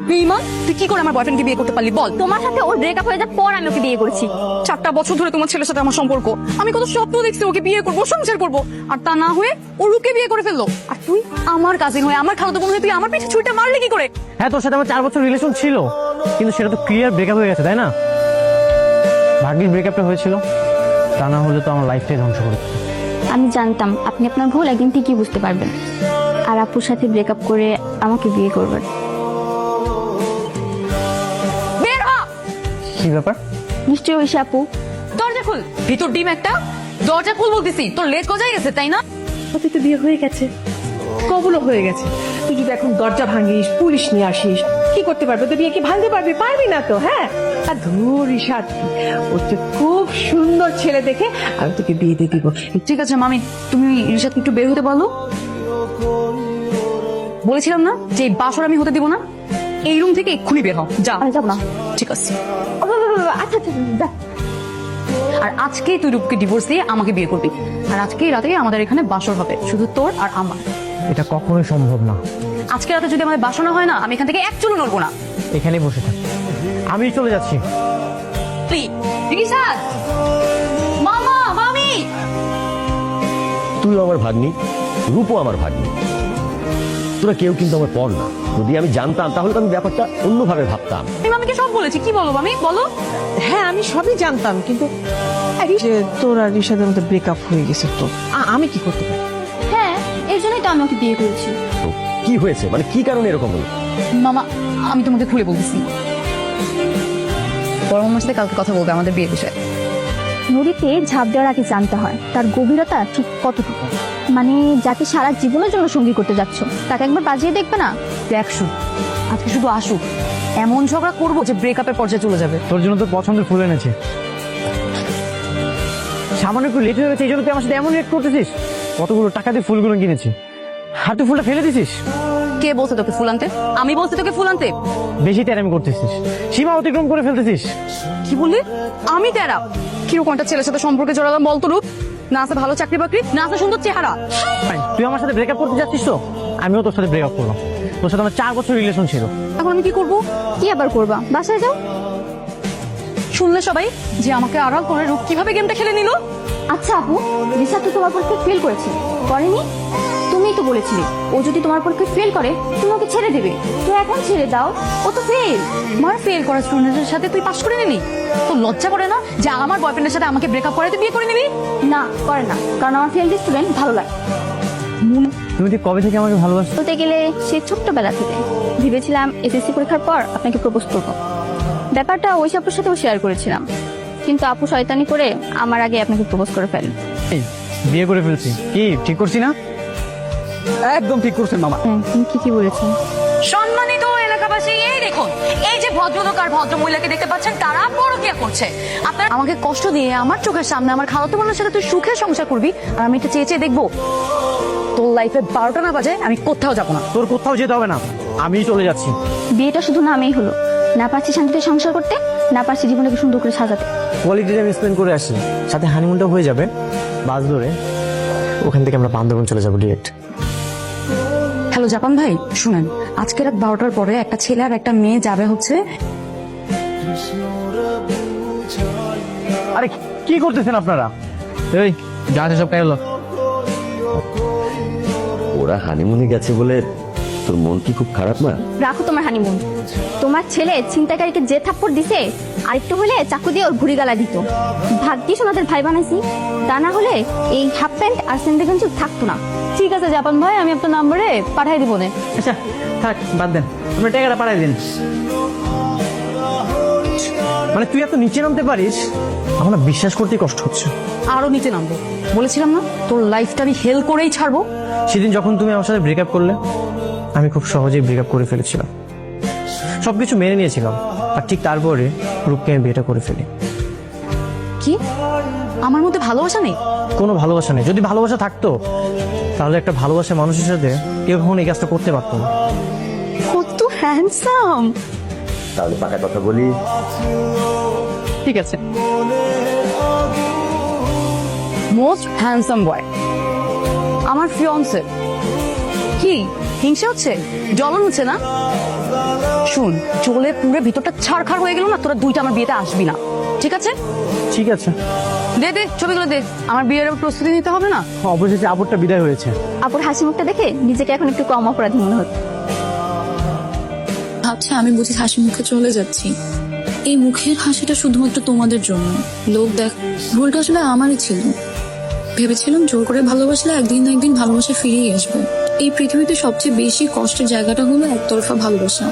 বেঈমান, তুই কি করে আমার বয়ফ্রেন্ডকে বিয়ে করতে পারলি বল? তোমার সাথে ওর ব্রেকআপ হয়ে যাওয়ার পর আমি ওকে বিয়ে করেছি। 4টা বছর ধরে তোমার ছেলের সাথে আমার সম্পর্ক, আমি কত স্বপ্ন দেখছি ওকে বিয়ে করবো, সংসার করবো, আর তা না হয়ে ও রুকে বিয়ে করে ফেললো। আর তুই আমার কাজিন হয়ে, আমার খালাতো বোন হয়ে তুই আমার পিছে ছুরিটা মারলি কি করে? হ্যাঁ, তোর সাথে আমার 4 বছর রিলেশন ছিল, কিন্তু সেটা তো ক্লিয়ার ব্রেকআপ হয়ে গেছে, তাই না? ভাগ্যিস ব্রেকআপটা হয়েছিল, তা না হলে তো আমার লাইফটাই ধ্বংস করে দিত। আমি জানতাম আপনি আপনার ভুল একদিন ঠিকই বুঝতে পারবেন, আর আপুর সাথে ব্রেকআপ করে আমাকে বিয়ে করবেন। বের হ! কি ব্যাপার? নিশ্চয়ই ঐশী আপু। দরজা খুল, ভিতর ডিম একটা, দরজা খুল বলতেছি। তোর লেজ গজাই গেছে তাই না? তোর তো বিয়ে হয়ে গেছে, কবলও হয়ে গেছে। তুই যদি এখন দরজা ভাঙিস, পুলিশ নিয়ে আসিস, কি করতে পারবে? তো বিয়ে কি ভাঙতে পারবি? পারবি না তো। হ্যাঁ, আর ধুর ঈশাদ, ওর তো খুব সুন্দর ছেলে দেখে আমি তোকে বিয়ে দিয়ে দিব। ঠিক আছে মামি, তুমি রিশাদকে একটু বের হতে বলো। বলেছিলাম না যে এই বাসর আমি হতে দিব না। এই রুম থেকে এক্ষুনি বের হও, যা। আমি যাবো না। ঠিক আছে। আচ্ছা আচ্ছা যা। আর আজকেই তুই রূপকে ডিভোর্স দিয়ে আমাকে বিয়ে করবি, আর আজকেই রাতে আমাদের এখানে বাসর হবে, শুধু তোর আর আমার। এটা কখনোই সম্ভব না। আজকে রাতে যদি আমাদের বাসর না হয় না, আমি এখান থেকে এক চুলো নড়বো না। এখানেই বসে থাক, আমি চলে যাচ্ছি। রিশাদ, মামা, মামি। তুই আমার ভাগ্নি, রূপও আমার ভাগ্নি, তোরা কেউ কিন্তু আমার পর না। যদি আমি জানতাম তাহলে তো আমি ব্যাপারটা অন্যভাবে ভাবতাম। আমি মামিকে সব বলেছি, কি বলো মামি বলো। হ্যাঁ, আমি সবই জানতাম, কিন্তু যে তোর আর ঈশাদের মধ্যে ব্রেকআপ হয়ে গেছে, তো আমি কি করতে পারি? হ্যাঁ, এর জন্যই তো আমি ওকে বিয়ে করেছি। তো কি হয়েছে, মানে কি কারণে এরকম হলো? মামা, আমি তোমাকে খুলে বলতেছি। বড় মামার সাথে কালকে কথা বলবে আমাদের বিয়ের বিষয়ে। নদীতে ঝাঁপ দেওয়ার আগে জানতে হয় তার গভীরতা ঠিক কতটুকু। মানে যাকে সারা জীবনের জন্য সঙ্গী করতে যাচ্ছ, তাকে একবার বাজিয়ে দেখবে না? দেখ শুধু, আজকে শুধু আসুক, এমন ঝগড়া করবো যে ব্রেকআপের পর্যায়ে চলে যাবে। তোর জন্য তো পছন্দের ফুল এনেছে, সামান্য একটু লেট হয়ে গেছে, এই জন্য তুই আমার সাথে এমন রেট করতেছিস। কতগুলো টাকা দিয়ে ফুলগুলো কিনেছি, আর তুই ফুলটা ফেলে দিছিস। কে বলছে তোকে ফুল আনতে? আমি বলছি তোকে ফুল আনতে? বেশি তেরামি করতেছিস, সীমা অতিক্রম করে ফেলতেছিস। কি বললি? আমি তেরা? কিরকম একটা ছেলের সাথে সম্পর্কে জড়ালাম বলতো রূপ? না আছে ভালো চাকরি বাকরি, না আছে সুন্দর চেহারা। তুই আমার সাথে ব্রেকআপ করতে যাচ্ছিস, তো আমিও তোর সাথে ব্রেকআপ করলাম। তোর সাথে আমার 4 বছর রিলেশন ছিল। এখন আমি কি করবো? কি আবার করবা? বাসায় যাও। শুনলে সবাই যে আমাকে আড়াল করে রূপ কিভাবে গেমটা খেলে নিল? আচ্ছা আপু, রিসা তো তোমার পরীক্ষায় ফেল করেছে, করেনি? তুমিই তো বলেছিলে ও যদি তোমার পরীক্ষায় ফেল করে তুমি ওকে ছেড়ে দেবে। তো এখন ছেড়ে দাও, ও তো ফেল। আমার ফেল করা স্টুডেন্টের সাথে তুই পাস করে নিলি? তো লজ্জা করে না যে আমার বয়ফ্রেন্ডের সাথে আমাকে ব্রেকআপ করে তুই বিয়ে করে নিবি? না, করে না, কারণ আমার ফেল স্টুডেন্ট ভালো লাগে। তুমি ঠিক কবে থেকে আমাকে ভালোবাসো? বলতে গেলে সেই ছোট্টবেলা থেকে ভেবেছিলাম এসএসসি পরীক্ষার পর আপনাকে প্রপোজ করবো। ব্যাপারটা ওই আপুর সাথেও শেয়ার করেছিলাম, কিন্তু আপু শয়তানি করে আমার আগে আপনাকে প্রপোজ করে ফেলেন। এই, বিয়ে করে ফেলছি, কি ঠিক করছি না? একদম ঠিক করছেন মামা। হ্যাঁ, তুমি কি বলেছেন? সম্মানিত এলাকাবাসী, এই দেখুন, এই যে ভদ্রলোক আর ভদ্র মহিলাকে দেখতে পাচ্ছেন, তারা পরকীয়া করছে। আপনার আমাকে কষ্ট দিয়ে আমার চোখের সামনে আমার খালাতো বোনের সাথে তুই সুখে সংসার করবি, আর আমি এটা চেয়ে চেয়ে দেখবো? তোর লাইফে 12টা না বাজে আমি কোথাও যাবো না। তোর কোথাও যেতে হবে না, আমিই চলে যাচ্ছি। বিয়েটা শুধু নামেই হলো, না পারছি শান্তিতে সংসার করতে, না পারছি জীবনটাকে সুন্দর করে সাজাতে। কোয়ালিটি টাইম স্পেন্ড করে আসি, সাথে হানিমুনটা হয়ে যাবে। বাস ধরে ওখান থেকে আমরা বান্দরবন চলে যাবো ডিরেক্ট। হ্যালো জাপান ভাই, শুনেন, আজকে রাত 12টার পরে একটা ছেলে আর একটা মেয়ে যাবে হচ্ছে। আরে কি করতেছেন আপনারা? এই যা সব কাজ হলো। ওরা হানিমুনে গেছে বলে তোর মন কি খুব খারাপ না? রাখো তোমার হানিমুন। তোমার ছেলে ছিনতাইকারীকে যে থাপ্পড় দিছে, আরেকটু হলে চাকু দিয়ে ওর ভুড়ি গালা দিত। ভাগ্যিস ওনাদের ভাই বানাইছি, তা না হলে এই হাফ প্যান্ট আর স্যান্ডেল গেঞ্জি থাকতো না। ঠিক আছে জাপান ভাই, আমি আপনার নাম্বারে পাঠাই দিব না। আচ্ছা থাক, বাদ দেন, আপনার টাকাটা পাঠাই দিন। মানে তুই এত নিচে নামতে পারিস, আমার না বিশ্বাস করতে কষ্ট হচ্ছে। আরো নিচে নামবো বলেছিলাম না? তোর লাইফটা আমি হেল করেই ছাড়বো। সেদিন যখন তুমি আমার সাথে ব্রেকআপ করলে, আমি খুব সহজেই ব্রেকআপ করে ফেলেছিলাম, সবকিছু মেনে নিয়েছিলাম। আর ঠিক তারপরে রূপকে আমি বিয়েটা করে ফেলি। কি? আমার মধ্যে ভালোবাসা নেই? কোনো ভালোবাসা নেই। যদি ভালোবাসা থাকতো তাহলে একটা ভালোবাসা মানুষের সাথে কেউ কখনো এই কাজটা করতে পারতো না। কত হ্যান্ডসাম। তাহলে পাকা কথা বলি, ঠিক আছে, মোস্ট হ্যান্ডসাম বয় আমার ফিয়ন্সে। কি হিংসা হচ্ছে? জ্বলন হচ্ছে না? শুন, চলে পুরো ভিতরটা ছাড়খাড় হয়ে গেল না, তোরা দুইটা আমার বিয়েতে আসবি না, ঠিক আছে? ঠিক আছে, দে দে ছবিগুলো দে, আমার বিয়ের প্রস্তুতি নিতে হবে না? অবশেষে আপুরটা বিদায় হয়েছে। আপুর হাসি মুখটা দেখে নিজেকে এখন একটু কম অপরাধী মনে হচ্ছে। ভাবছে আমি বুঝি হাসি মুখে চলে যাচ্ছি। এই মুখের হাসিটা শুধুমাত্র তোমাদের জন্য। লোক দেখ, ভুলটা আসলে আমারই ছিল। ভেবেছিলাম জোর করে ভালোবাসলে একদিন না একদিন ভালোবাসা ফিরেই আসবে। এই পৃথিবীতে সবচেয়ে বেশি কষ্টের জায়গাটা হলো একতরফা ভালোবাসা।